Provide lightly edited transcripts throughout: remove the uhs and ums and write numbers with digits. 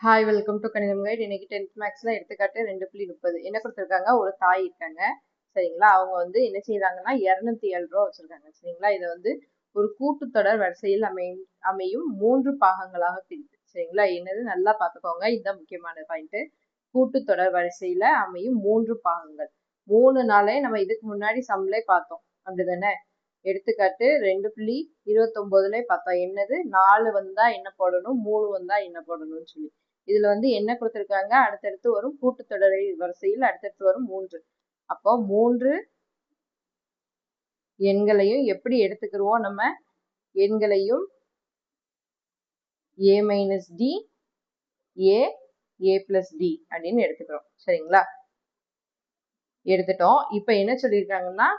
Hi welcome to கணிதம் guide. இன்னைக்கு 10th மேக்ஸ்ல எடுத்துக்காட்டு 2.30 என்ன கொடுத்துருக்காங்க. ஒரு தாய் இருக்காங்க சரிங்களா. அவங்க வந்து என்ன செய்யறாங்கன்னா 207 ரூபா வச்சிருக்காங்க சரிங்களா. இதை வந்து ஒரு கூட்டுத்தொடர் வரிசையில் அமையும் 3 பாகங்களாக பிரித்து சரிங்களா. என்னது நல்லா பார்த்துக்கோங்க, இதுதான் முக்கியமான பாயிண்ட். கூட்டுத்தொடர் வரிசையில அமையும் 3 பாகங்கள். 3 நாளே நம்ம இதுக்கு முன்னாடி சம்லே பார்த்தோம் அப்படிதானே. எடுத்துக்காட்டு 2.29 பார்த்தோம். என்னது 4 வந்தா என்ன போடணும், 3 வந்தா என்ன போடணும்னு சொல்லி. இதுல வந்து என்ன கொடுத்திருக்காங்க, அடுத்தடுத்து வரும் கூட்டுத்தொடர் வரிசையில் அடுத்தடுத்து வரும் 3. அப்போ 3 எண்களையும் எப்படி எடுத்துக்கிறோம், நம்ம எண்களையும் a minus d a plus d அப்படின்னு எடுத்துக்கிறோம் சரிங்களா. எடுத்துட்டோம். இப்ப என்ன சொல்லியிருக்காங்கன்னா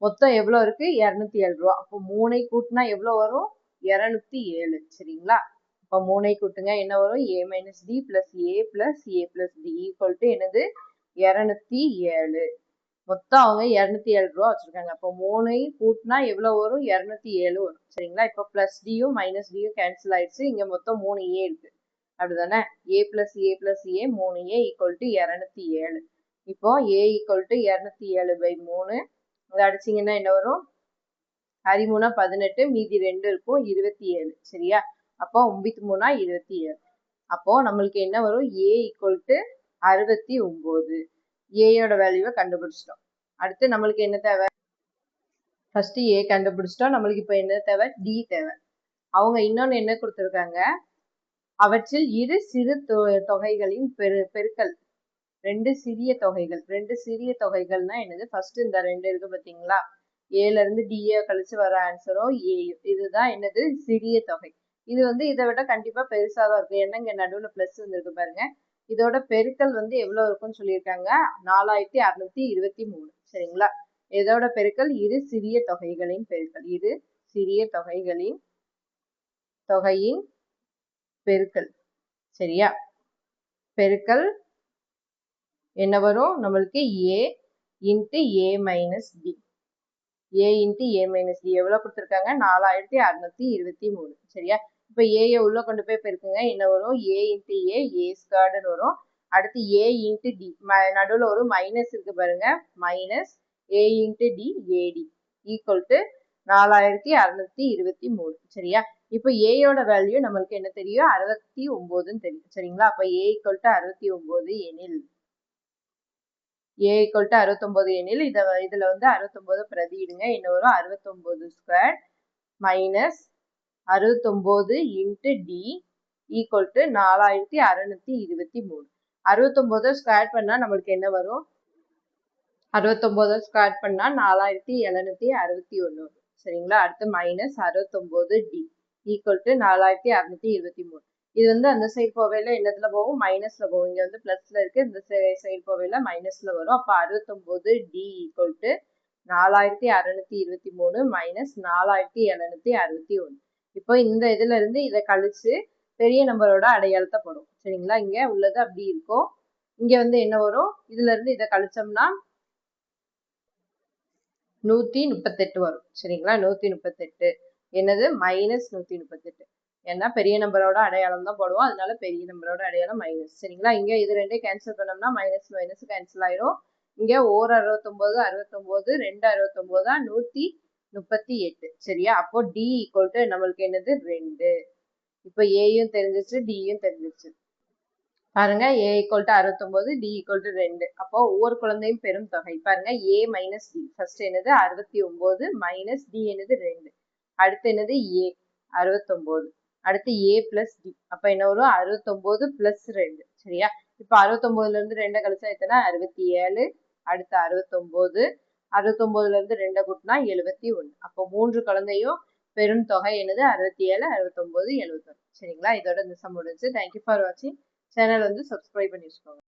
மொத்தம் எவ்வளவு இருக்கு, 207 ரூபா. அப்போ 3ஐ கூட்டினா எவ்வளவு வரும், 207 சரிங்களா. அப்போ 3ஐ கூட்டுங்க, என்ன வரும், a minus d plus a plus d equal to என்னது 207. மொத்தம் அவங்க 207 ரூபா வச்சிருக்காங்க. அப்போ 3ஐ கூட்டினா எவ்வளவு வரும், 207 வரும் சரிங்களா. இப்போ பிளஸ் டியும் மைனஸ் டியும் கேன்சல் ஆயிடுச்சு. இங்க மொத்தம் 3a இருக்கு அப்படிதானே. a plus a 3a equal to 207. இப்போ a ஈக்குவல் டு 207/3 இதை அடிச்சிங்கன்னா என்ன வரும், 13 18, மீதி 2 இருக்கும் 27 சரியா. அப்போ 9 27. அப்போ நம்மளுக்கு என்ன வரும், a ஈக்குவல் டு 69. ஏயோட வேல்யூவை கண்டுபிடிச்சிட்டோம். அடுத்து நம்மளுக்கு என்ன தேவை, ஃபர்ஸ்ட் a கண்டுபிடிச்சிட்டோம். நம்மளுக்கு இப்போ என்ன தேவை, d தேவை. அவங்க இன்னொன்னு என்ன கொடுத்துருக்காங்க, அவற்றில் இரு சிறு தொகைகளின் பெருக்கல். 2 சிறிய தொகைகள். 2 சிறிய தொகைகள்னா என்னது, ஃபர்ஸ்ட் இந்த 2 இருக்கு பாத்தீங்களா, ஏல இருந்து டிஏ கழிச்சு வர ஆன்சரோ ஏ. இதுதான் என்னது, சிறிய தொகை. இது வந்து இதை விட கண்டிப்பா பெருசா தான் இருக்கும். ஏன்னா இங்க நடுவுல பிளஸ் வந்துருக்கு பாருங்க. இதோட பெருக்கல் வந்து எவ்வளவு இருக்குன்னு சொல்லியிருக்காங்க, 4623 சரிங்களா. இதோட பெருக்கல் இரு சிறிய தொகைகளின் பெருக்கல். இரு சிறிய தொகையின் பெருக்கல் சரியா. பெருக்கல் என்ன வரும் நம்மளுக்கு, a into a minus d. a into a minus d எவ்வளவு கொடுத்துருக்காங்க, 4623 சரியா. இப்போ a உள்ள கொண்டு போய் பெருக்குங்க, என்ன வரும், a இன்ட்டு a ஸ்கொயர்டுன்னு வரும். அடுத்து a இன்ட்டு டி, நடுவில் ஒரு மைனஸ் இருக்கு பாருங்க, minus a into d a d equal to 4623 சரியா. இப்போ ஏயோட வேல்யூ நம்மளுக்கு என்ன தெரியும், 69ன்னு தெரியும் சரிங்களா. அப்போ a ஈக்குவல் டு 69 எனில், a ஈக்குவல் டு 69 எனில் இதுல வந்து 69 பிரதியிடுங்க, என்ன வரும், 69 square minus 69 into d equal to 4623. 69 square பண்ணா நம்மளுக்கு என்ன வரும், 69 ஸ்கொயர் பண்ணா 4761 வரும் சரிங்களா. அடுத்து மைனஸ் 69 டி ஈக்குவல் டு 4623. இது வந்து அந்த சைடு போவையில என்னத்துல போகும், மைனஸ்ல போகும். இங்க வந்து பிளஸ்ல இருக்கு, இந்த சைடு போவையில மைனஸ்ல வரும். அப்ப 69 டி ஈக்குவல் டு 4623 மைனஸ் 4761. இப்போ இந்த இதுல இருந்து இதை கழிச்சு பெரிய நம்பரோட அடையாளத்தை போடும் சரிங்களா. இங்க உள்ளது அப்படி இருக்கும். இங்க வந்து என்ன வரும், இதுல இருந்து இதை கழிச்சோம்னா 138 வரும் சரிங்களா. 138 என்னது, மைனஸ் 138. ஏன்னா பெரிய நம்பரோட அடையாளம் தான் போடுவோம், அதனால பெரிய நம்பரோட அடையாளம் மைனஸ் சரிங்களா. இங்க இது ரெண்டே கேன்சல் பண்ணோம்னா மைனஸ் மைனஸ் கேன்சல் ஆயிரும். இங்க 169 69 2 69 138 சரியா. அப்போ டி ஈக்குவல் டு நம்மளுக்கு என்னது 2. இப்போ ஏயும் தெரிஞ்சிச்சு டியும் தெரிஞ்சிச்சு பாருங்க. a equal to 69, d equal to 2. அப்போ ஒவ்வொரு குழந்தையும் பெரும் தொகை பாருங்க, a மைனஸ் டி. ஃபர்ஸ்ட் என்னது 69 மைனஸ் டி என்னது 2. அடுத்து என்னது a 69. அடுத்து a பிளஸ் டி. அப்ப என்ன வரும், 69 பிளஸ் 2 சரியா. இப்ப 69ல இருந்து 2 கழிச்சா எத்தனை, 67. அடுத்து 69, 69ல இருந்து 2 கூட்டினா 71. அப்போ 3 குழந்தையும் பெரும் தொகை என்னது 67 69 71 சரிங்களா. இதோட இந்த சம் முடிஞ்சு. தேங்க்யூ ஃபார் வாட்சிங். சேனல் வந்து சப்ஸ்கிரைப் பண்ணி வச்சுக்கோங்க.